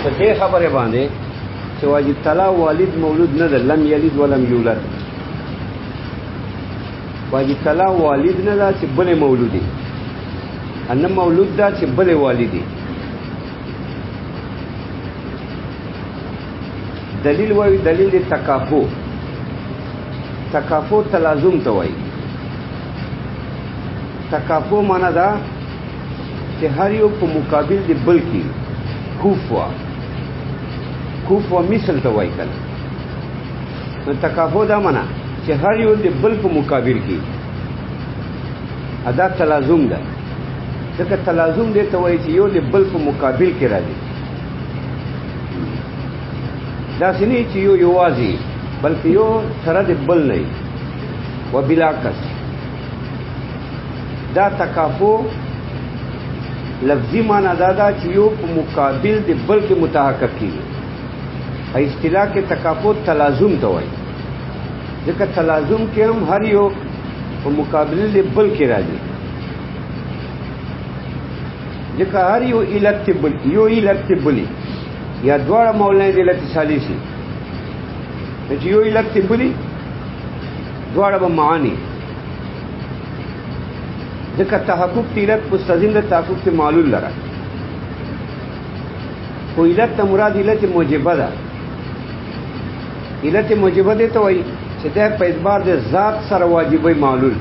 په دې خبره باندې چې واجب طلاق والد مولود نه ده، لم یلد ولم یولد. واجب طلاق والد نه ده چې بل مولودي، ان مولود ده چې بل والدي. دلیل وایي دلیل د تکافو. تکافو تلازم ته وایي. تکافو معنا ده چې هر یو په مقابل د بل کې کوفوا مثل ته وایي کله. نو تکافو دا معنا چې هر یو د بل په مقابل کې ادا تلازم ده. ځکه تلازم دې ته وایي چې یو د بل په مقابل کې راځي. دا سنی چې یو یوازې بلکې یو سره د بل نه و بلاکس. دا تکافو لفظی معنی دا چې یو په مقابل د بل کې متحقق کیږي. اصطلاح کې تکافو تلازم ته وایي. ځکه تلازم کې هم هر یو په مقابل د بل کې راځي. ځکه هر یو علت بل یو علت بلی یا دواړه مولانا د علت ثالثي چې یو علت بلی دواړه به معانی. ځکه تحقق علت مستلزم د تحقق معلول لره. خو علت ته مراد علت موجبه ده. علت موجبه ده ته وایي چې دا په اعتبار د ذات سره واجبې معلول.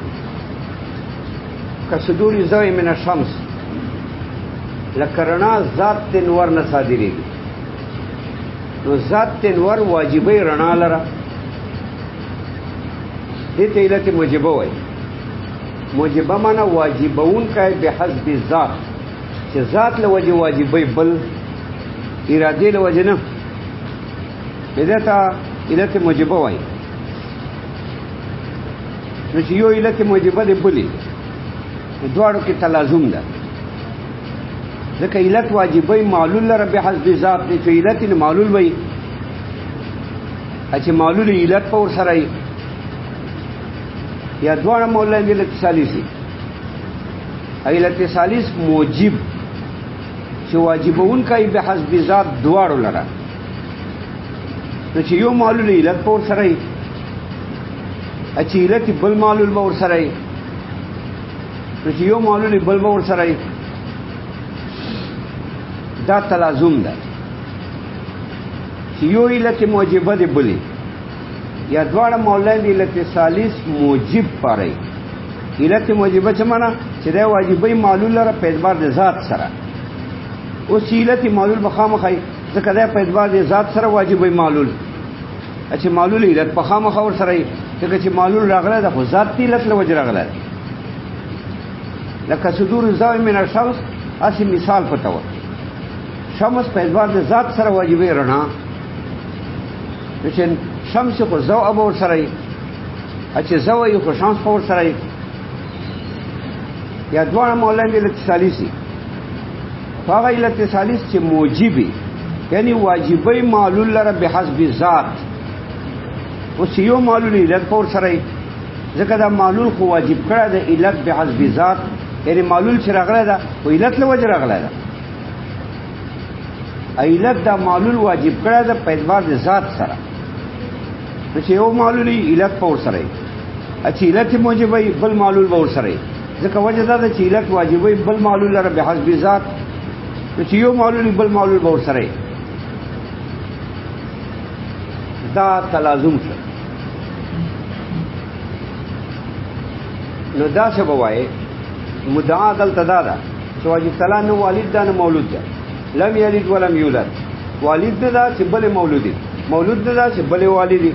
کصدور ضوء من الشمس لکرنا ذات تنور نه صادریږي. نو ذات تنور واجبې رڼا لره. دې ته علت موجبه وایي. موجبه معنا واجبون کای به حسب ذات، چې ذات له وجه واجبې بل اراده له وجه نه. دې ته علت موجبه وایي. نو چې یو علت موجبه دی بلی دواړو کې تلازم ده. ځکه علت واجبې معلول لره به حسب ذات دی. چې علت معلول وایي چې معلول علت په ور سره یا دواړه مولانا د علت ثالثي. علت ثالث موجب چې واجبون کوي به حسب ذات دواړو لره. نو چې یو معلول علت په ور سره چې علت بل معلول به ور سره نو چې یو معلول بل به ور سره دا تلازم ده. چې یو علت موجبه دی بلی یا دواړه مولانا د علت ثالث موجب پاره. علت موجبه څه معنا چې دا واجبې معلول لره په اعتبار د ذات سره. اوس علت معلول بخامخای ځکه دا په اعتبار د ذات سره واجبې معلول. چې معلول علت بخامخ اور سره ځکه چې معلول راغله د خو ذات علت له وجه راغله. لکه صدور ضوء من الشمس اسی مثال پتاو. شمس په اعتبار د ذات سره واجبې رڼا. چې شمس کو ضوء ابو سره چې ضوء یو خو شمس په سره یا دواړه مولانا د علت ثالثي. هغه علت ثالث چې موجبي یعنی واجبې معلول لره به حسب ذات. او چې یو معلول علت په سره ځکه دا معلول خو واجب کړه د علت به حسب ذات. یعنی معلول چې راغله ده او علت له وجه راغله ده. علت دا معلول واجب کړه ده په اعتبار د ذات سره. چې یو معلول علت په سره چې علت موجبه بل معلول به سره. ځکه وجه دا چې علت واجبې بل معلول لره به حسب ذات. چې یو معلول بل معلول به سره دا تلازم شو. نو دا څه بوای مدعا دلته دا ده چې واجب طلاق نو والد دا نه مولود ده. لم یلد ولم یولد. والد دا چې بل مولود دی. مولود دا چې بل والدی.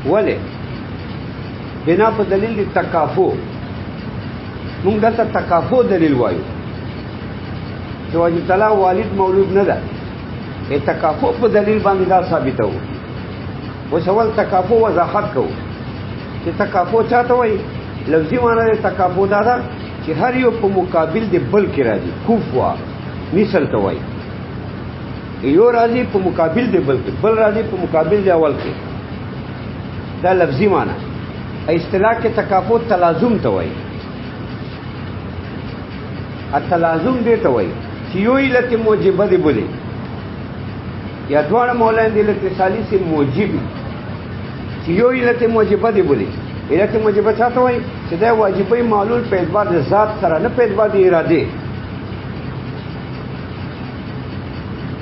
ولی بنا په دلیل دی تکافو. موږ دلته تکافو دلیل وایو چې واجب طلاق والد مولود نه ده. تکافو په دلیل باندې دا ثابتو. اوس اول تکافو وضاحت کوو چې تکافو چاته وایي. لفظي معنی د تکافو دا ده چې هر یو په مقابل د بل کې راځي. کوفوا مثل ته وایي. یو راځي په مقابل د بل کې، بل راځي په مقابل د اول کې. دا لفظي معنی. اصطلاح کې تکافو تلازم ته وایي. التلازم دې ته وایي چې یو علت موجبه دی بولي یا دواړه مولانا د علت ثالث موجب چې یو علت موجبه دی بولي علت موجبه څه ته وایي چې دا واجبي معلول په اعتبار د ذات سره نه په اعتبار د اراده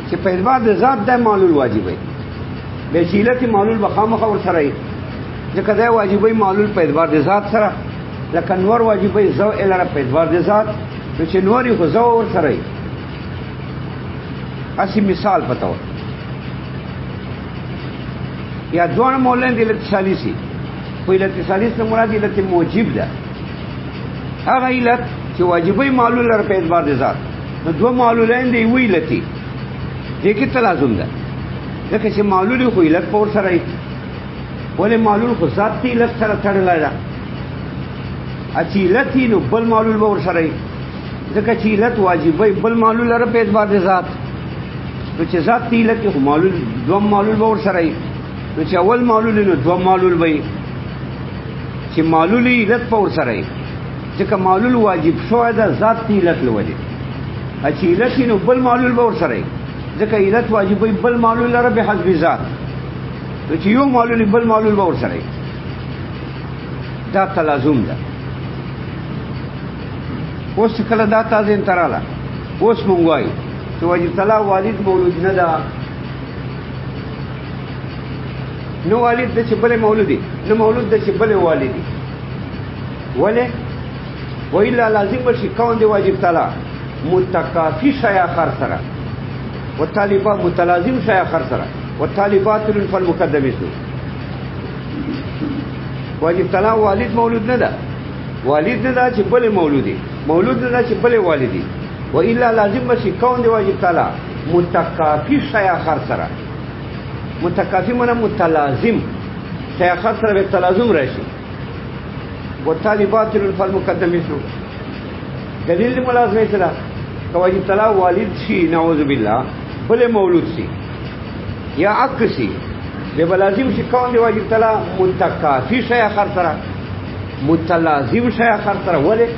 چې په اعتبار د ذات د معلول واجبي به چې علت معلول بخامخ ور سره وي ځکه دا واجبي معلول په اعتبار د ذات سره لکه نور واجبي زو الره په اعتبار د ذات نو چې نوري خو زو ور سره وي اسی مثال پتاو یا دوان مولانا د علت ثالثي په علت ثالث نه مراد علت موجب ده هغه علت چې واجبي معلول لر په اعتبار د ذات نو دوه معلولین دی وی علتي دې کې تلازم ده ځکه چې معلول خو علت په ور سره وي ولې معلول خو ذات تی علت سره تړلای ده اچ علت نو بل معلول به ور سره وي ځکه چې علت واجبي بل معلول لر په اعتبار د ذات نو چې ذات تی علت خو معلول دوه معلول به ور سره وي نو چې اول معلول نو دوه معلول وي چې معلول علت په ور سره وي ځکه معلول واجب شو ده ذات تی علت لوي اچ علت نو بل معلول به ور سره وي ځکه علت واجبي بل معلول لره به حسب ذات نو چې یو معلول بل معلول به ور سره وي دا تلازم ده اوس کله دا تاسو انتراله اوس مونږ وایو چې واجب تعالی والد مولود نه ده نو والد د چې بل مولودي نو مولود د چې بل والدي ولې وإلا لازم شي کون دی واجب تعالی متکافی شای اخر سره والطالبات متلازم شای اخر سره والطالبات فالمقدم اسم واجب تعالی والد مولود نه ده والد نه ده چې بل مولودي مولود نه ده چې بل والدي وإلا لازم شي کون دی واجب تعالی متکافی شای اخر سره متکافی معنی متلازم شای اخر سره به تلازم راشي والطالبات فالمقدم اسم دلیل ملازمه سره واجب تعالی والد شي نعوذ بالله بل مولود شي یا عکسي به لازم شي کون دی واجب تعالی متکافی شای اخر سره متلازم شای اخر سره ولې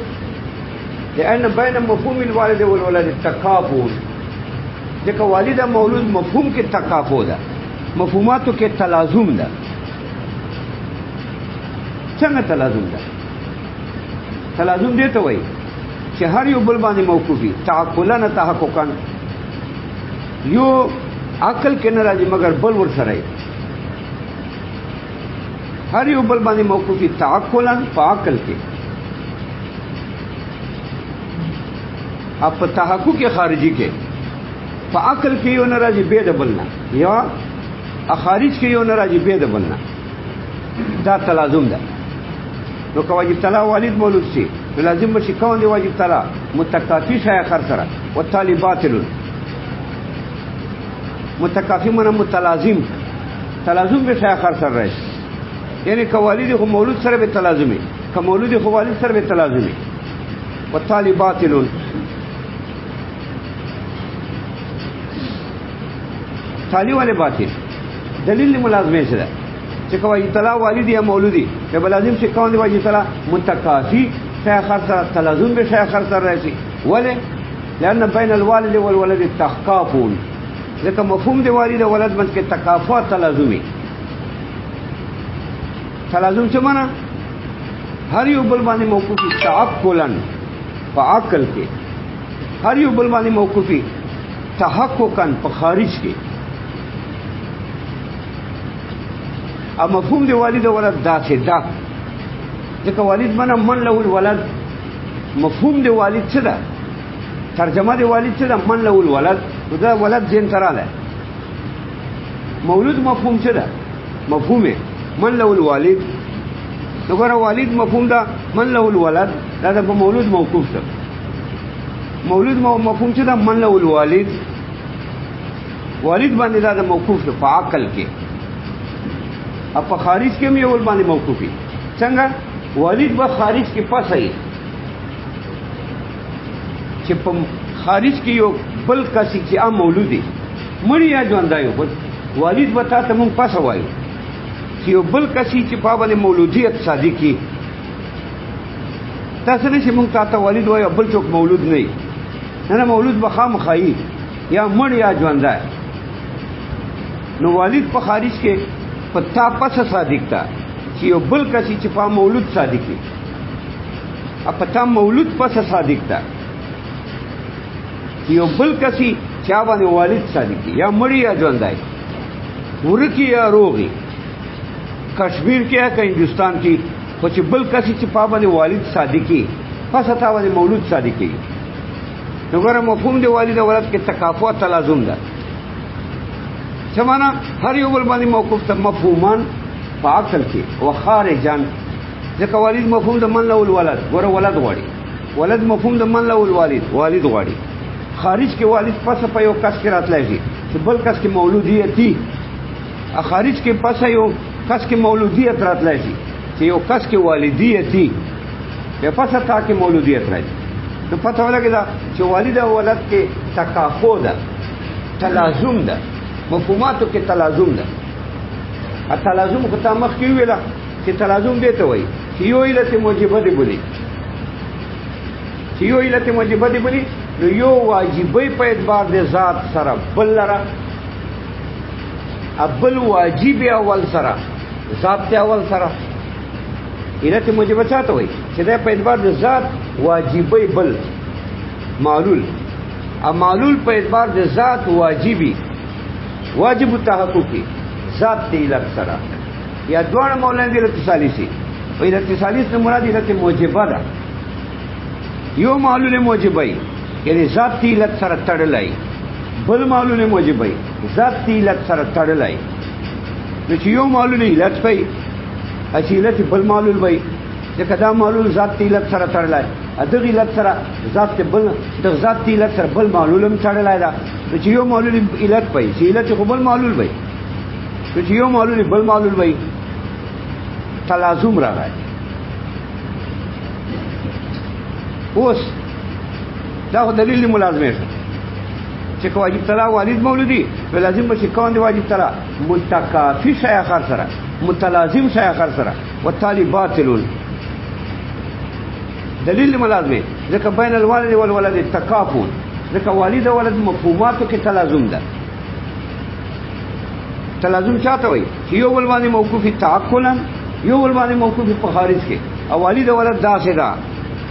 لأن بين مفهوم الوالد والولد التكافؤ ځکه والد مولود مفهوم کې تکافؤ ده مفهوماتو کې تلازم ده څنګه تلازم ده تلازم دی ته وایي چې هر یو بل باندې موقوفي تعقلا نه تحققا یو عقل کې نه راځي مگر بل ور سره هر یو بل باندې موقوفي تعقلا په عقل کې اپ تحقق خارجي کې په عقل کې یو نه راځي به د بلنا یا خارج کې یو نه راځي به د بلنا دا تلازم ده نو که واجب تعالی والد مولود شي لازم شي کون دی واجب تعالی متکافی شای اخر سره والتالي باطل متکافی معنی متلازم تلازم به شای اخر سره راشي یعنی که والد خو مولود سره به تلازمي که مولود خو والد سره به تلازمي والتالي باطل تالی والے باطل دلیل ملازمه سره چې کوي تعالی والد یا مولودی به لازم چې کون دی واجب تعالی متکافی شای اخر سره تلازم به شای اخر سره راشي ولې لأن بين الوالد والولد تحقاق ځکه مفهوم دی والد او ولد منځ کې تکافؤ تلازمي تلازم څه معنا هر یو بل باندې موقوفي تعقلا په عقل کې هر یو بل باندې موقوفي تحققا په خارج کې ا مفهوم دی والد او ولد دا څه دا ځکه والد معنا من له الولد مفهوم دی والد څه ده ترجمه دی والد څه ده من له الولد دا ولد جن تراله مولود مفهوم څه ده مفهومه من له الوالد وګوره والد مفهوم ده من له الولد دا د مولود موقوف ده مولود مفهوم څه ده من له الوالد والد باندې دا د موقوف ده په عقل کې اپ خارج کې مې اول باندې موقوفي څنګه والد به خارج کې پسې چې په خارج کې یو بل کسي چې ا مولودي مړی یا ژوندایو والد به تاسو مونږ پسې وایو چې یو بل کسي چې په باندې مولودیت صادقي تاسو نه چې مونږ تاسو والد وایو بل څوک مولود نه نه مولود به خامخایي یا مړ یا ژوندی. نو والد په خارج کې په تا پس صادق تا چې یو بل کسي چې په مولود صادق وي، په تا مولود پس صادق تا چې یو بل کسي چې باندې والد صادق وي یا مړ یا ژوندی، ورکی یا روغي، کشمیر کې یا که هندوستان کې، خو چې بل کسي چې په باندې والد صادق وي پس تا باندې مولود صادق وي. نو ګوره مفهوم دی والد او ولد کې تکافؤ تلازم ده. سمانا هر یو بل باندې موقوف ته مفهومان په عقل کې او خارجان، ځکه والد مفهوم د من له الولد، ګوره ولد غواړي، ولد مفهوم د من له الوالد، والد غواړي. خارج کې والد پس په یو کس کې راتلای شي چې بل کس کې مولودیت دي، خارج کې پس یو کس کې مولودیت راتلای شي چې یو کس کې والدیت دي، په پس تا کې مولودیت راځي. نو پته ولګی دا چې والد او ولد کې تکافؤ ده، تلازم ده، مفهوماتو کې تلازم ده. ا تلازم خو تا مخ کې ویلا چې تلازم دی ته وایي چې یو علت موجبه دی بولی، چې یو علت موجبه دی بولی، نو یو واجبې په اعتبار د ذات سره بل لره، ابل واجب اول سره ذات ته اول سره. علت موجبه چاته وایي چې دا په اعتبار د ذات واجبې بل معلول، ا معلول په اعتبار د ذات واجبي واجب التحققي ذات ته علت سره یا دوه مولانا د علت ثالثي، او علت ثالث نه مراد علت موجبه ده. یو معلول موجبه یعنی ذات ته علت سره تړلای، بل معلول موجبه ذات ته علت سره تړلای. نو چې یو معلول علت پي اصلت بل معلول وي، ځکه دا معلول ذات ته علت سره تړلای، دغه علت سره ذات ته بل، د ذات ته علت سره بل معلول هم تړلای دا. نو چې یو معلول علت پي چې علت خو بل معلول وي، نو چې یو معلول بل معلول وي تلازم راغی. اوس دا خو دلیل ملازمه شو چې واجب تلا والد مولودی لازم به کون دی واجب تلا متکافی شای اخر سره، متلازم شای اخر سره، والتالي باطل. دلیل ملازمه ځکه بین الوالد والولد تکافؤ، ځکه والد او ولد مفهوماتو کې تلازم ده. تلازم چاته وایي چې یو بل باندې موقوف تعقلا، یو بل باندې موقوف په خارج کې، او والد او ولد داسې ده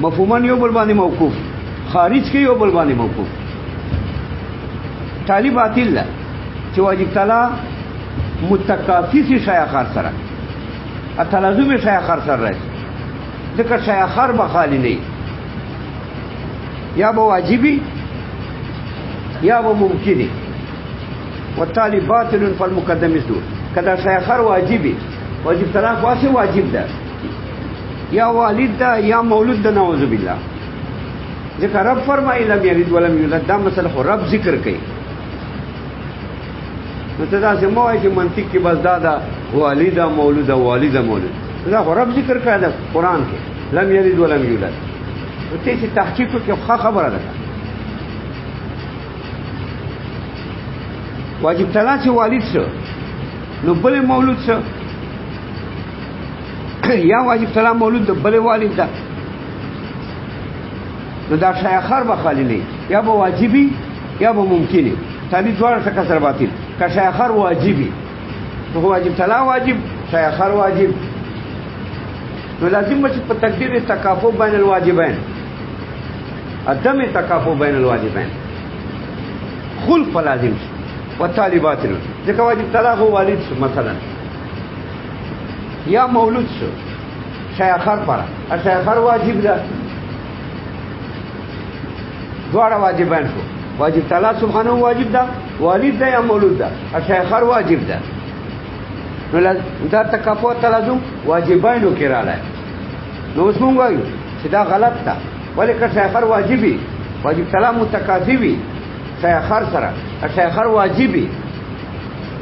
مفهومان یو بل باندې موقوف، خارج کې یو بل باندې موقوف. تالی باطل ده چې واجب تلا متکافی شي شای اخر سره، ا تلازم شای اخر سره راځي، ځکه شای اخر به خالی نه یا به واجبي یا به ممکني. والتالي باطل فالمقدم يسدور. کدا شای اخر واجبي، واجب تلا خاصه واجب ده یا والد ده یا مولود ده، نعوذ بالله. ځکه رب فرمایي لم یلد ولم یولد، دا مسله خو رب ذکر کوي. نو ته دا سمو چې منطق کې بس دا والد مولود والد مولود، دا خو رب ذکر کړی دا قران کې لم یلد ولم یولد. نو ته چې تحقیق کې خبره ده واجب تلا چې والد شو نو بل مولود شو، یا واجب تلا مولود ده بل والد ده، نو دا شای اخر به خالی نه، یا به واجبي یا به ممکني. تابع دوار څخه کسر باطل. که شای اخر واجبي نو واجب تلا واجب، شای اخر واجب، نو لازم چې په تقدیر تکافؤ بین الواجبین، عدم تکافؤ بین الواجبین، خلف لازم شي. والتالي باطل، ځکه واجب تلا هو والد شو مثلا یا مولود شو، شای اخر پر شای اخر واجب ده، دوار واجبین شو. واجب تعالی سبحانه واجب ده، والد ده یا مولود ده، شیخر واجب ده. نو دا تکافؤ تلازم واجبینو کې راځي. نو اوس مونږ وایو چې دا غلط ده، ولې که شیخر واجبي، واجب تعالی متکافي وي شیخر سره، شیخر واجبي،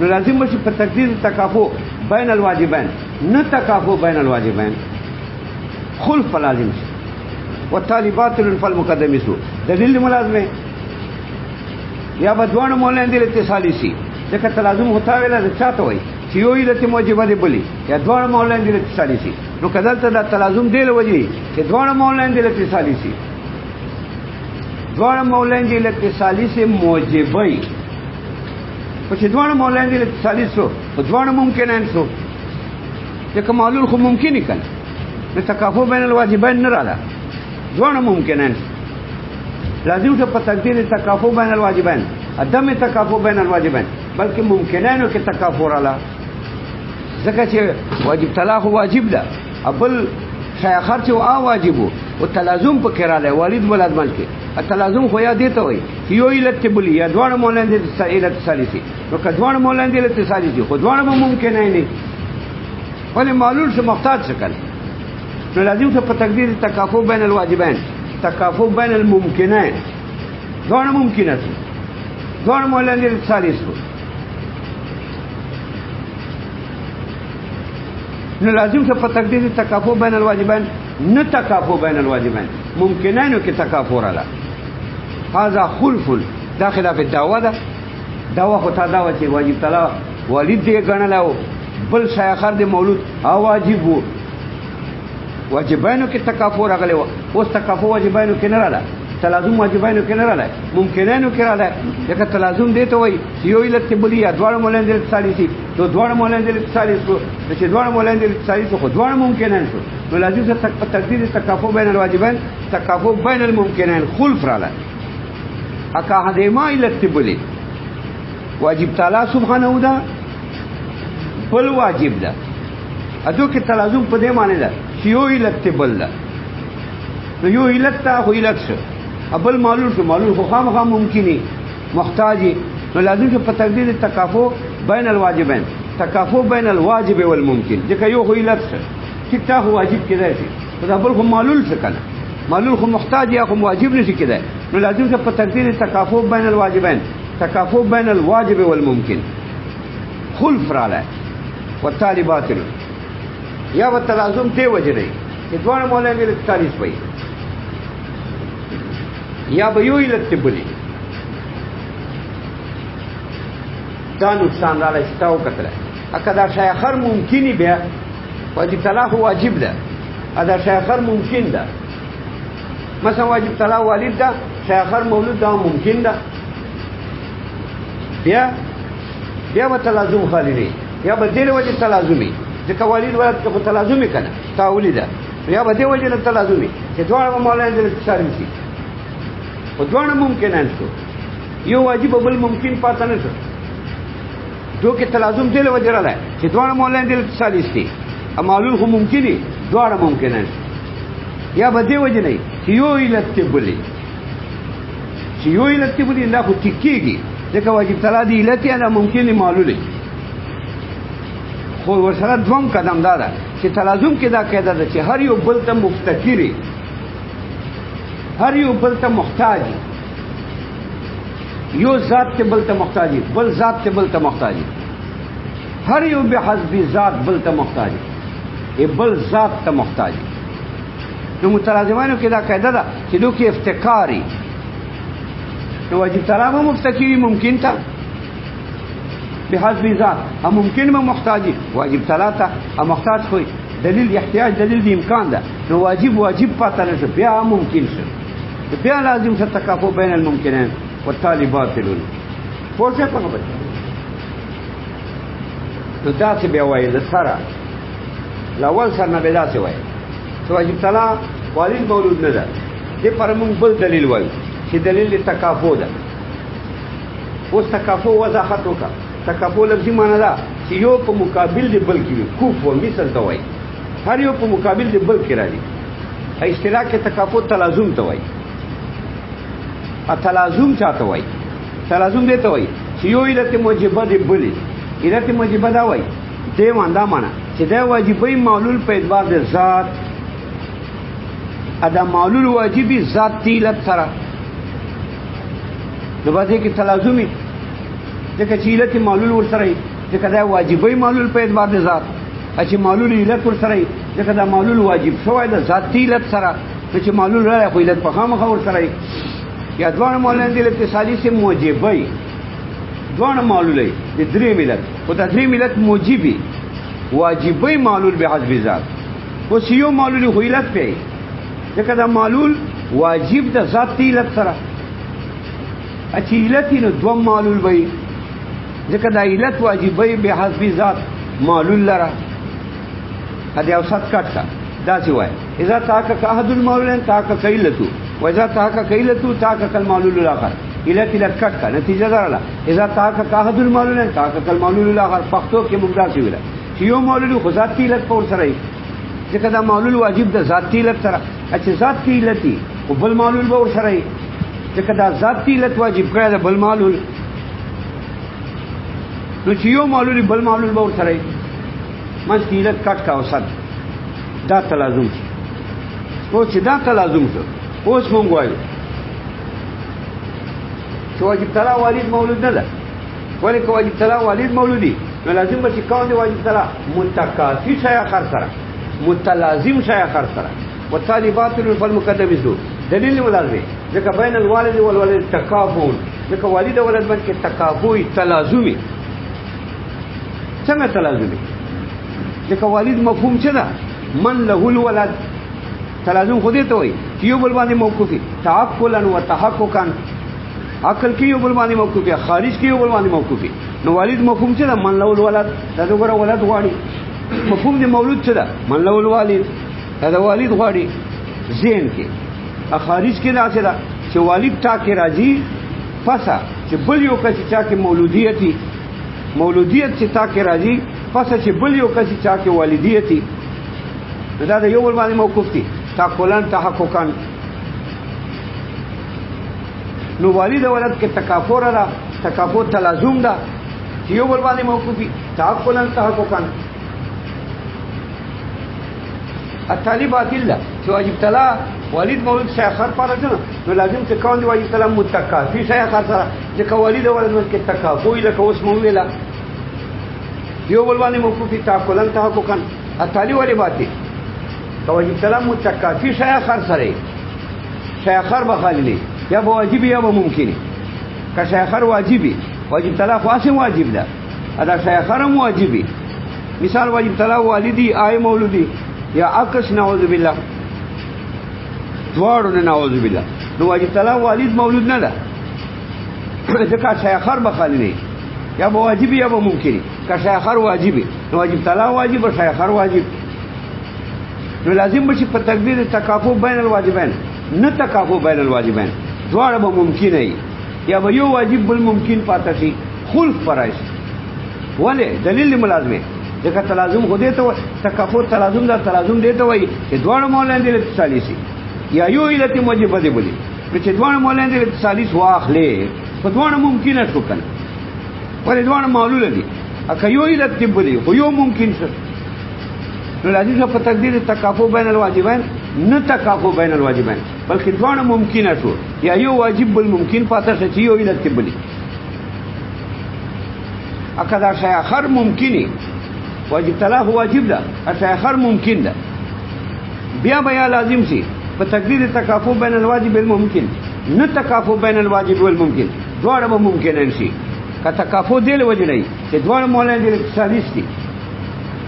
نو لازم شي په تقدیر تکافؤ بین الواجبین، نه تکافؤ بین الواجبین، خلف لازم شي. والتالي باطل فالمقدم يسوء. دلیل ملازمه یا بدوانو مولانا دل اتصالی سی، ځکه تلازم ہوتا ویلا چاته وای چې یو علت موجبه دی بلی یا دوانو مولانا دل اتصالی سی. نو کدلته دا تلازم دی لوجی چې دوانو مولانا دل اتصالی سی، دوار مولین دی الاتصالی سے موجبی پچھ دوار مولین دی الاتصالی سو دوار ممکنین سو لیکن معلول خو ممکنی کن تکافو بین الواجبین نرالا دوار ممکنین سو لازم سے تقدیر تکافو بین الواجبین عدم تکافو بین الواجبین بلکہ ممکنینو کی تکافو رالا ذکر چه واجب طلاق واجب ده ابل شیخر چه آ واجبو و تلازم پا کراله والد ولاد ملکی التلازم خو یا دیتا ہوئی یو علت بلی یا دوار مولین دی علت سالیسی نو که دوار مولین دی علت سالیسی خود دوار ممکن ہے نہیں ولی معلول سے محتاج شکل نو لازم سے پا تقدیر تکافو بین الواجبین تکافو بین الممکنین دوار ممکنت دوار مولین دی علت سالیس کو نو لازم سے پا تقدیر تکافو بین الواجبین نہ تکافو بین الواجبین ممکنینو کی تکافو رالا هذا خلف دا خلاف الدعوه ده دعوه خو تا دعوه چې واجب تعالی والد دې غنلاو بل شیخر دې مولود او واجب وو واجبانو کې تکافو راغلی و اوس تکافو واجبانو کې نه رااله تلازم واجبانو کې نه رااله ممکنانو کې رااله لکه تلازم دې ته وایي چې یو علت بلیه دوړ مولین دې ثالثي تو دوړ مولین دې ثالث کو چې دوړ مولین دې ثالث خو دوړ ممکنان شو نو لازم تقدیر تکافو بین الواجبین تکافو بین الممکنین خلف رااله اکا هدیما علت بلی واجب تعالی سبحانه دا بل واجب دا ادو کې تلازم په دې معنی ده چې یو علت بل ده نو یو علت تا خو علت شو ابل معلول شو معلول خو خامخا ممکنی محتاجی نو لازم چې په تقدیر تکافو بین الواجبین تکافو بین الواجب والممکن ځکه یو خو علت شو چې تا خو واجب کېدای شي خو بل خو معلول شو کنه معلول خو محتاج یا خو واجب نشي کېدای نو لازم سے په تقدیر تکافو بین الواجبین تکافو بین الواجب والممکن خلف رااله والتالي باطل یا و تلازم دی وجری چې دوه مولا ویل 40 وي یا به یو علت بلی دا نقصان رااله ستاو کتره اکدا شیخر ممکنی بیا واجب طلاق واجب ده ادا شیخر ممکن ده مثلا واجب طلاق والد ده شیخر مولود ده ممکن ده بیا به تلازم خالی نه یا به دې وجه تلازمي ځکه والد ولد ته تلازمي کنه تاولی ده یا به دې وجه تلازمي چې دواړه مولا دې څاري شي او دواړه ممکن ان شو یو واجب بل ممکن پاتہ نه شو دو کې تلازم دې وجه راځي چې دواړه مولا دې څاري شي ا معلول خو ممکني دواړه ممکن ان یا به دې وجه نه چې یو علت بلی چې یو علت بلی نه خو ټیکيږي ځکه واجب تعالی دی علت یا ممکن معلول خو ورسره دوم قدم دادا چې تلازم کې دا قاعده ده چې هر یو بل ته مفتقری هر یو بل ته محتاج یو ذات ته بل ته محتاج بل ذات ته بل ته محتاج هر یو به حسب ذات بل ته محتاج ای بل ذات ته محتاج نو متلازمانو کې دا قاعده ده چې دوی کې افتقاری نو واجب تعالی مو مفتقری ممکن تا بحسب ذات هم ممکن ما محتاجی واجب تعالی ته محتاج خوی دلیل احتیاج دلیل دی امکان ده نو واجب پاتہ نشو بیا ممکن شو بیا لازم سے تکافو بین الممکنین والتالي باطل پوښتنه کوم نو دا څه بیا وایي د سره لاول سره نه بدا څه وایي چې واجب تعالی والد مولود نه ده دې پر موږ بل دلیل وایو چې دلیل تکافو ده اوس تکافو وضاحت وکړه تکافو لفظی معنی دا چې یو په مقابل دی بل کې کوف و مثل ته وایي هر یو په مقابل دی بل کې راځي اصطلاح کې تکافو تلازم ته وایي ا تلازم چاته وایي تلازم دې ته وایي چې یو علت موجبه دی بل علت موجبه دا وایي دې واندا معنی چې دا واجبې معلول په اعتبار د ذات ادا معلول واجبي ذات علت سره نو باندې کې تلازمي ځکه چې علت معلول ورسره وي ځکه دا واجبي معلول په اعتبار د ذات چې معلول علت ورسره وي ځکه دا معلول واجب شوی د ذات علت سره چې معلول راځي خو علت په خامخا ورسره وي یا دوه معلول دي اتصالي سي موجبي دوه معلول دي درې ملت او دا درې ملت موجبي واجبي معلول به حسب ذات او سيو معلول خو علت په ځکه دا معلول واجب د ذات علت سره اچھی علت نو دوم معلول وي ځکه دا علت واجبوي به حسب ذات معلول لره هدي اوسط کټ کا دا سی وای اذا تحقق احد المعلولين تحقق علته واذا تحقق علته تحقق المعلول الاخر علت کټ کا نتیجه دارله اذا تحقق احد المعلولين تحقق المعلول الاخر پښتو کې مبدا سی ویل چې یو معلول خو ذاتی علت پر سره ځکه دا معلول واجب د ذاتی علت سره چې ذاتی علتي او بل معلول به ور سره ځکه دا ذاتی علت واجب کړی د بل معلول نو چې یو معلول بل معلول به ور سره مس کی علت کټ کا اوسط دا تلازم او چې دا تلازم شو اوس مونږ وایو چې واجب طلاق والد مولود نه ده ولې کو واجب طلاق والد مولودي نو لازم به چې کاوه واجب طلاق متکافي شای اخر سره متلازم شای اخر سره وتالي باطل فالمقدم ذو دلیل ملازمه ځکه بین الوالد والولد تکافؤ ځکه والد او ولد باندې تکافؤ تلازمي څنګه تلازمي ځکه والد مفهوم څه ده من له الولد تلازم خو دې ته وایي چې یو بل باندې موقوفي تعقلا وتحققا عقل کې یو بل باندې موقوفي خارج کې یو بل باندې موقوفي نو والد مفهوم څه ده من له الولد دا وګوره ولد غواړي مفهوم د مولود څه ده من له الوالد دا والد غواړي ذهن کې خارج کې دا څه ده چې والد تا کې راځي پسا چې بل یو کس چا کې مولودیت چې تا کې راځي پسا چې بل یو کس چا کې والدیت دا د یو بل باندې موقوف دي تعقلان تحققا نو والد ولد کې تکافر را تکافر تلازم ده چې یو بل باندې موقوف دي تعقلان تحققا الطالب باطل چې واجب طلاق والد مولود شای اخر پر راځي نو لازم چې کاوه واجب طلاق متکافي شای اخر سره چې والد ولد کې تکافو لکه اوس مو ویلا یو بل باندې موقوف دي تعقلان تحققا الطالب ولی باطل واجب طلاق متکافی شای اخر سره شای اخر بخالی یا به واجب یا به ممکنی که شای اخر واجبی واجب طلاق واسم واجب ده ادا شای اخر هم واجبی مثال واجب طلاق والدی آی مولودی یا عکس نعوذ بالله دوارو نه نعوذ بالله نو واجب طلاق والد مولود نه ده ځکه شای اخر بخالی نه یا به واجبی یا به ممکنی که شای اخر واجبی نو واجب طلاق واجب و شای اخر واجب نو لازم بشي په تقدیر تکافؤ بین الواجبین نه تکافؤ بین الواجبین دواړه به ممکن وي یا به یو واجب بل ممکن پاتې شي خلف پرایش ولې دلیل ملازمه ځکه تلازم خو دې ته تکافؤ تلازم دا تلازم دې ته وایي چې دواړه مولان دي اتصالي شي یا یو علت موجبه دی بلی چې دواړه مولان دي اتصالي واخلې په دواړه ممکنه شو کنه ولې دواړه معلول دي اکه یو علت دی بلی خو یو ممکن څه نو لازم په تقدیر تکافؤ بین الواجبین نه تکافؤ بین الواجبین بلکې دواړه ممکنه شو یا یو واجب بل ممکن پاتې شي یو علت بلی اکدا شای اخر ممکنی واجب طلاق واجب ده شای اخر ممکن ده بیا لازم شي په تقدیر تکافؤ بین الواجب والممکن نه تکافؤ بین الواجب والممکن دواړه ممکن شي که تکافؤ دی له وجه نه چې دواړه مولان دي اتصالي دي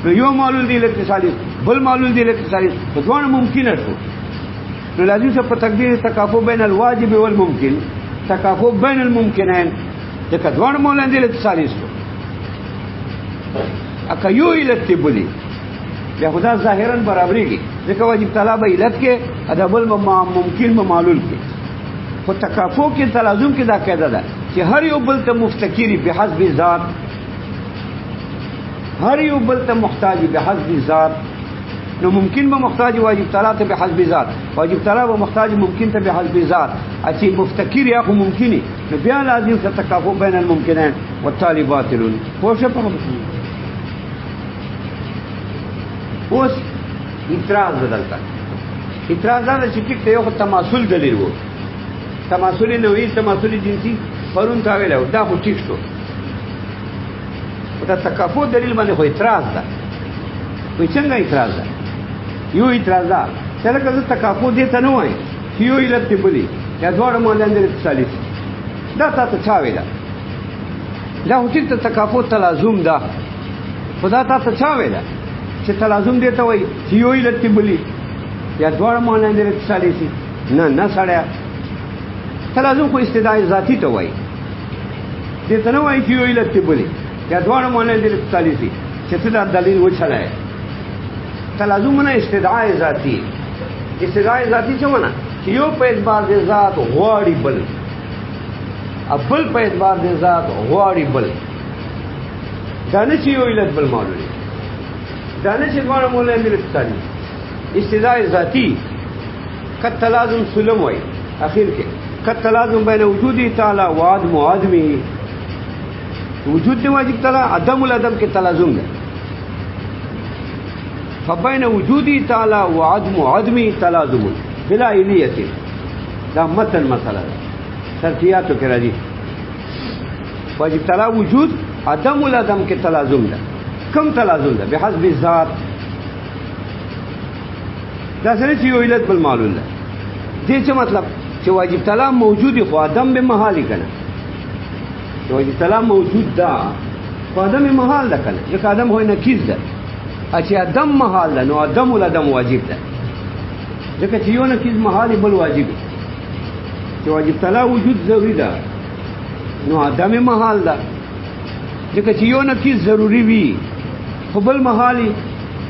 نو یو معلول دی الاتصالي بل معلول دی الاتصالي دوه ممکنه شو نو لازم څه په تقدیر تکافؤ بین الواجب والممکن تکافؤ بین الممکنین د کډوان مولان دی الاتصالي شو اکه یو علت بلی بیا خدا ظاهرا برابرېږي ځکه واجب طلاق علت کې ادبل ممکن معلول کې خو تکافؤ کې تلازم کې دا قاعده ده چې هر یو بل ته مفتکری بحسب ذات هر یو بل ته محتاج بحسب ذات نو ممکن به محتاج واجب طلاق ته بحسب ذات واجب طلاق به محتاج ممکن ته بحسب ذات اچي مفتکر یا خو ممکنی نو بیا لازم تکافؤ بین الممکنین والتالي باطل خوشه په اوس اعتراض بدلتا اعتراض دا چې ټیک ته یو تماثل دلیل وو تماثل نوعی تماثل جنسی پرون تا ویلو دا خو ټیک شو دا تکافؤ دلیل باندې خو اعتراض ده وای څنګه اعتراض ده یو اعتراض ده چې لکه تکافؤ دې ته نه وای یو علت بلی یا دوړ مولان دې اتصالي دا تاسو چا ویلا دا هوټ ته تکافؤ تلازم ده خدا تاسو چا ویلا چې تلازم دې ته وای یو علت بلی یا دوړ مولان دې اتصالي نه سړیا تلازم خو استدعاء ذاتی ته وایي دې ته نه وایي چې یو علت بولي یا دواړه معنی دې اتصالي سي چې څه دا دلیل وچلای تلازم نه استدعاء ذاتی استدعاء ذاتی څه معنا چې یو په اعتبار د ذات غواړي بل خپل په اعتبار د ذات غواړي بل دا نه چې یو علت بل معلومي دا نه چې دواړه معنی دې اتصالي استدعاء ذاتی قد تلازم سلم وایي اخر کې قد تلازم بین وجودی تعالی و عدم عدمه وجود دی واجب تعالی عدم العدم کې تلازم ده فبین وجودی تعالی و عدم عدمه تلازم بلا علیه دا متن مسئله ده ترتیباتو کې راځي واجب تعالی وجود عدم العدم کې تلازم ده کم تلازم ده بحسب ذات دا سره چې یو علت بل معلوم ده دې څه مطلب چې واجب تعالی موجود خو ادم به محال کنه چې واجب تعالی موجود ده خو ادم محال ده کنه چې ادم هو نکیز ده چې ادم محال ده نو ادم ول ادم واجب ده ځکه چې یو نکیز محال بل واجب چې واجب تعالی وجود ضروری ده نو ادم محال ده ځکه چې یو نکیز ضروری وي خو بل محال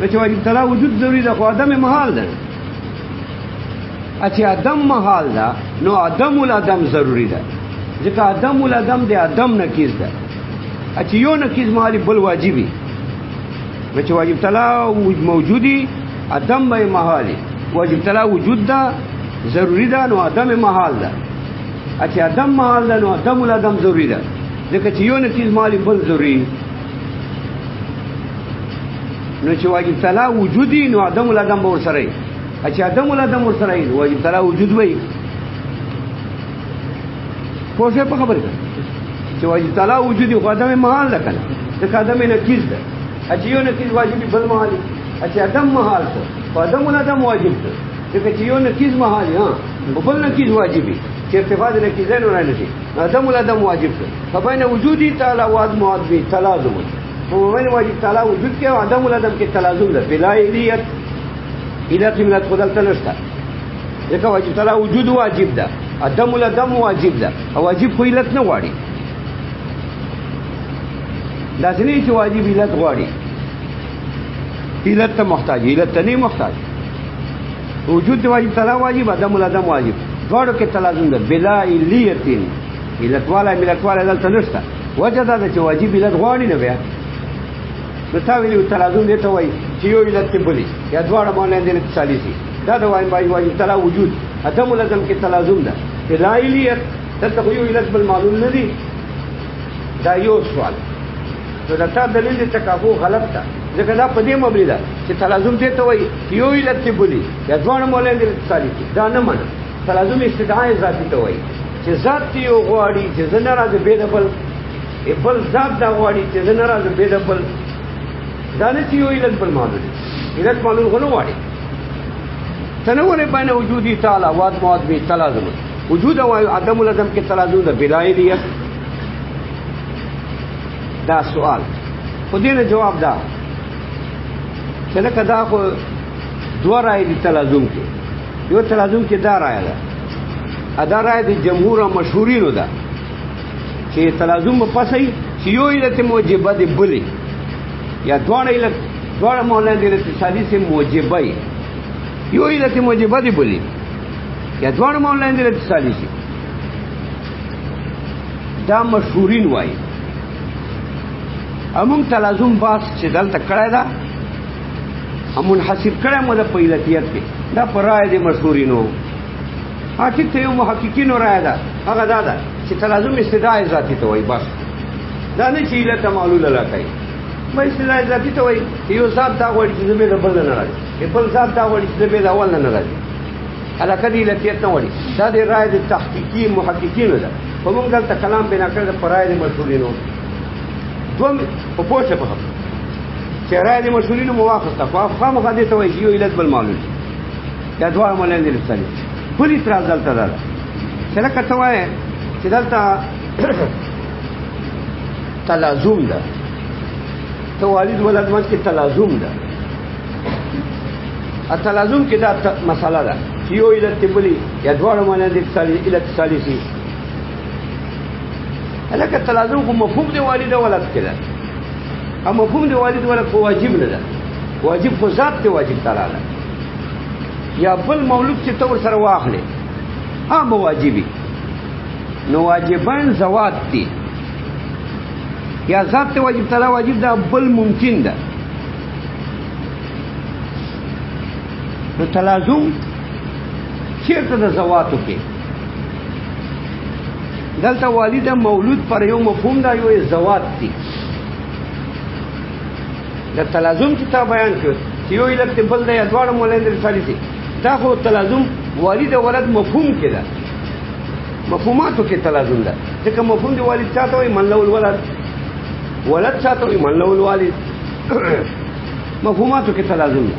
چې واجب تعالی وجود ضروری ده خو ادم محال ده چې ادم محال ده نو ادم الادم ضروری ده ځکه ادم الادم د ادم نکیز ده چې یو نکیز محال بل واجبي چې واجب تعالی موجودی ادم به محالي واجب تعالی وجود ده ضروری ده نو ادم محال ده چې ادم محال ده نو ادم الادم ضروری ده ځکه چې یو نکیز محال بل ضروری نو چې واجب تعالی وجودی نو ادم الادم به ورسره چې ادم الادم ورسره وي واجب تعالی وجود وي پوښه په خبره چې واجب تعالی وجود خو ادم محال ده کنه ځکه ادم نکیز ده چې یو نکیز واجبي بل محال چې ادم محال ده خو ادم الادم واجب ده ځکه چې یو نکیز محال ها بل نکیز واجبي چې ارتفاع نکیزین ورانه دي ادم الادم واجب ده فبین وجودی تعالی و عدم عدمه تلازم ومن واجب تعالی وجود کې او ادم الادم کې تلازم ده بلا علیت علت من خدلته نشته ځکه واجب تعالی وجود واجب ده ادم الادم واجب ده او واجب خو علت نه غواړي لازم چې واجب علت غواړي علت ته محتاج علت ته نه محتاج وجود د واجب تعالی واجب ادم الادم واجب دواړو کې تلازم ده بلا علیت علت والا ملت والا دلته نشته وجه دا چې واجب علت غواړي نه بیا نو تا ویلو تلازم دې ته وایي چې یو علت ته بلی یا دواړه باندې د اتصالي سي دا د واجب تعالی وجود ادم الادم کې تلازم ده بلا علیت دلته یو علت بل معلوم نه دي دا یو سوال نو دا تا دلیل د تکافو غلط ده ځکه دا په دې مبني ده چې تلازم دې ته وایي یو علت ته بلی یا دواړه باندې د اتصالي سي دا نه منه تلازم استدعاء ذاتی ته وایي چې ذات یو غواړي چې زنه راځي به بل بل ذات دا غواړي چې زنه راځي به بل دا نه چې یو علت بل معلوم علت معلوم غو نه غواړي تنور بین وجودی تعالی واد مواد به تلازم وجود او عدم العدم کې تلازم ده بلا علیت دا سوال خو دې نه جواب دا چې لکه دا خو دوه رائے دي تلازم کې یو تلازم کې دا رائے ده ادا رائے دي جمهور او مشهورینو ده چې تلازم په پسې چې یو علت موجبه دي بلی یا دوړه مولانا د اتصالي سے موجبه یو علت موجبه دي بلی یا دوړه مولانا د اتصالي سے دا مشهورین وایي امون تلازم باس چې دلته کړه دا امون حسب کړه مو د پیلتیت کې دا پرای دي مشهورینو اټی ته یو محققینو راځي دا هغه دا چې تلازم استدعاء ذاتی ته وایي بس دا نه چې علت معلوله لکای مې استدعاء ذاتی ته وایي یو ذات دا وایي چې زمينه بل نه راځي بل ذات دا وایي چې زمينه اول نه راځي علاقه دی علتیت نه وایي دا د رائے د تحقیقی محققینو ده په موږ دلته کلام بنا کړ د پرای دي مشهورینو دوم په پوښتنه په چې رائے د مشهورینو موافقه خام غدي ته وایي یو علت بل معلوم دا دوه مولانا دي رسالي کلی اعتراض دلته ده چې لکه ته وایې چې دلته تلازم ده ته والد ولد منځ کې تلازم ده التلازم کې دا مساله ده چې یو علت بلی یا دوه مولانا دي رسالي علت ثالثي لکه تلازم خو مفهوم دی والد ولد کې ده او مفهوم دی والد ولد خو واجب نه ده واجب خو ذات دی واجب تعالی یا بل مولود چې تور سره واخلې هم واجبي نو واجبان زوات دي یا ذات دی واجب تعالی واجب ده بل ممکن ده نو تلازم چیرته د زواتو کې دلته والد مولود پر یو مفهوم دا یو زوات دي د تلازم چې تا بیان کړ چې یو علت بل دی ادوار مولانا رسالي دي دا خو تلازم والد ولد مفهوم کې ده مفهوماتو کې تلازم ده ځکه مفهوم دی والد چاته وي من له الولد ولد چاته وي من له الوالد مفهوماتو کې تلازم ده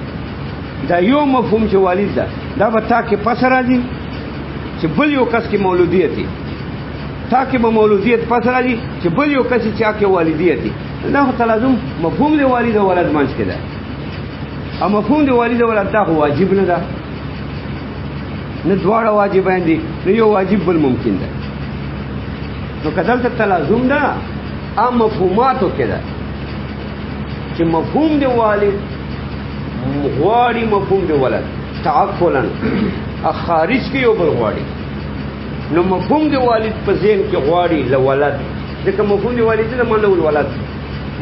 دا یو مفهوم چې والد ده دا به تا کې پس راځي چې بل یو کس کې مولودیت دي تا کې به مولودیت پس راځي چې بل یو کس چې کې والدیت دي دا خو تلازم مفهوم دی والد او ولد منځ کې ده او مفهوم دی والد او ولد دا خو واجب نه ده نه دواړه واجبان دي نو یو واجب بل ممکن ده نو کدلته تلازم ده ام مفهوماتو کې ده چې مفهوم دی والد غواړي مفهوم دی ولد تعقلا خارج کې یو بل غواړي نو مفهوم دی والد په ذهن کې غواړي لولد ځکه مفهوم دی والد نه من له الولد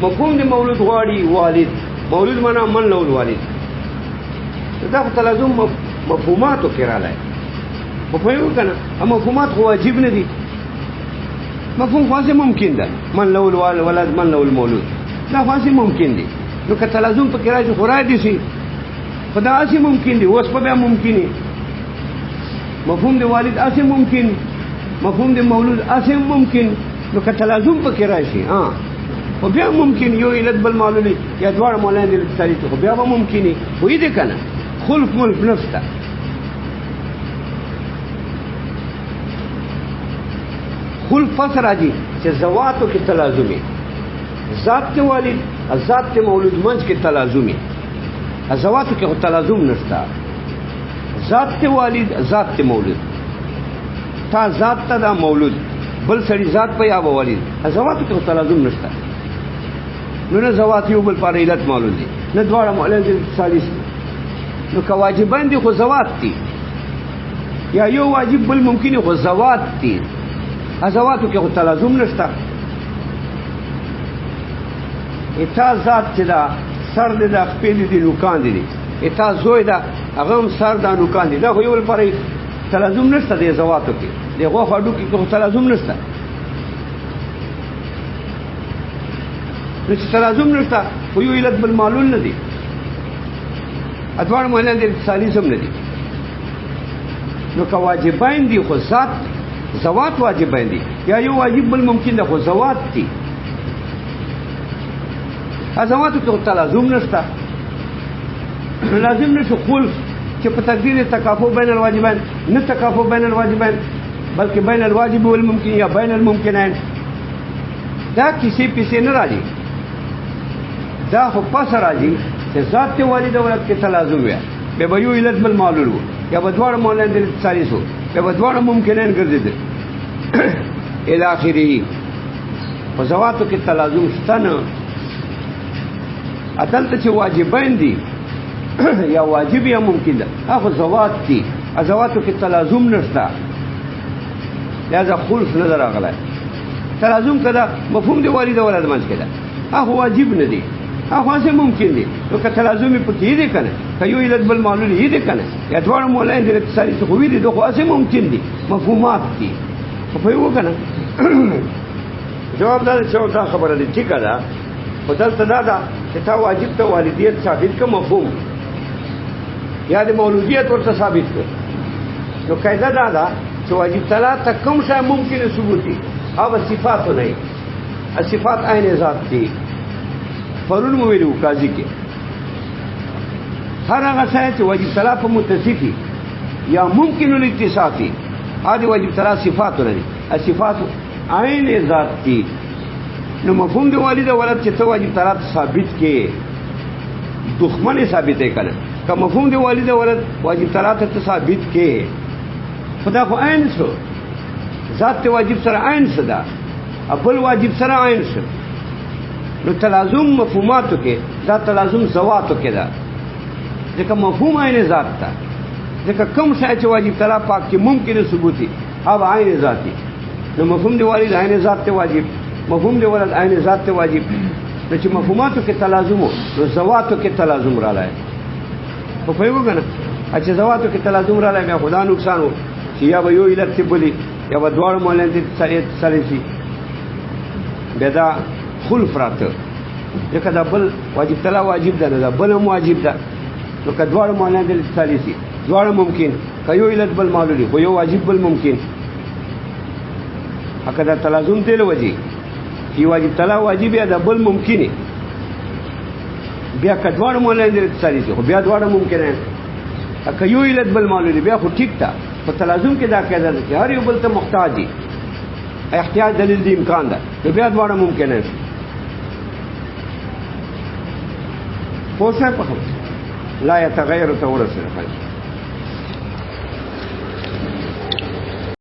مفهوم دی مولود غواړي والد مولود معنا من له الوالد دا تلازم مفهوماتو کې راځي په پوهیږو کنه اما مفهومات خو واجب نه دي مفهوم خاصه ممکن ده من له الولد من له المولود دا خاصه ممکن دي نو که تلازم په کې راځي خو راځي شي خدا اسی ممکن دی اوس په بیا ممکن دی مفهوم دی والد اسی ممکن مفهوم دی مولود اسی ممکن نو که تلازم په کې راشي ها او بیا ممکن یو علت بل معلومي یا دوړ مولانا دې تاریخ خو بیا به ممکن وي دې کنه خلف ملف نفس تا خلف فسر راځي چې زواتو کې تلازمي ذات والد ذات مولود منځ کې تلازمي ازواتو کې تلازم نشته ذات والد ذات مولود تا ذات ته دا مولود بل سړي ذات په یا والد ازواتو کې تلازم نشته نو نه زوات یو بل پر علت معلوم دي نه دواړه معلوم دي ثالث نو که واجبان دي خو زوات دي یا یو واجب بل ممکن خو زوات دي ازواتو کې تلازم نشته اتا ذات چې دا سر دې د خپل دي نوکان دي اتا زوی دا هغه هم سر دا نوکان دي دا خو یو لپاره تلازم نشته د زواتو کې دغه خاډو کې خو تلازم نشته نو چې تلازم نشته خو یو علت بل معلوم نه دي ادوار مولانا دې ثالثم نه دي نو که واجبین دي خو ذات زوات واجبین دي یا یو واجب بل ممکن ده خو زوات دي ازواتو ته تلازم نشته لازم نشو خلف چې په تقدیر تکافؤ بین الواجبین نه تکافؤ بین الواجبین بلکې بین الواجب والممکن یا بین الممکنین دا کسی پیسې نه راځي دا خو پس راځي چې ذات والد او ولد کې تلازم وي به یو علت بل معلول وو یا بدوار مولانا دې ثالثو یا بدوار ممکنین ګرځیدل الی اخره په زواتو کې تلازم شته نه عدالت چې واجبین دي یا واجب یا ممکن ده هغه زوات دي زواتو کې تلازم نشته لہذا خلف نظر راغلی تلازم کده مفهوم دی والد او ولد منځ کې ده هغه واجب نه دي هغه څه ممکن دي نو که تلازم په کې دي کنه که یو علت بل معلول دي کنه یا دوړ مولانا دې اقتصادي څه وی دي دغه څه ممکن دي مفهومات دي په یو کنه جواب دا چې دا خبره دي ټیک ده په دلته دا چې تا واجب ته والدیت ثابت کا مفهوم یا د مولودیت ورته ثابت کړ نو قاعده دا ده چې واجب تعالی ته کوم شی ممکن ثبوتی هغه صفات نه دي صفات عین ذات دي پرون مو ویلو قاضي کې هر هغه څه چې واجب تعالی په متصفي یا ممکن الاتصافي هغه واجب تعالی صفات نه دي صفات عین ذات دي نو مفهوم دی والد او ولد چې ته واجب تعالی ثابت کې دښمن ثابت کړي که مفهوم دی والد او ولد واجب تعالی ته ثابت کې خدا خو عین شو ذات ته واجب سره عین صدا بل واجب سره عین شو نو تلازم مفهوماتو کې دا تلازم زواتو کې ده ځکه مفهوم عین ذات ته ځکه کوم شی چې واجب تلا پاک کې ممکن ثبوتی هغه عین ذاتی نو مفهوم دی والد عین ذات ته واجب مفهوم دی ولد عین ذات ته واجب نو چې مفهوماتو کې تلازم نو زواتو کې تلازم را لای په پوهیږو کنه چې زواتو کې تلازم را لای بیا خدا نقصان وو چې یا به یو علت بولی یا به دوړ مولند سره شي بدا خلف راته ځکه دا بل واجب تلا واجب ده دا بل هم واجب ده نو که دوړ مولند سره شي دوړ ممکن که یو علت بل معلولی خو یو واجب بل ممکن اکه دا تلازم دی له وجې چې واجب تلا واجب یا دا بل ممکنه بیا کډوړ مولند سره شي خو بیا دوړ ممکنه اکه یو علت بل معلولی بیا خو ټیک تا په تلازم کې دا قاعده ده چې هر یو بل ته محتاج دي احتیاج دلیل دی امکان ده نو بیا دواړه ممکن نه پوه شئ په لا يتغیر تورث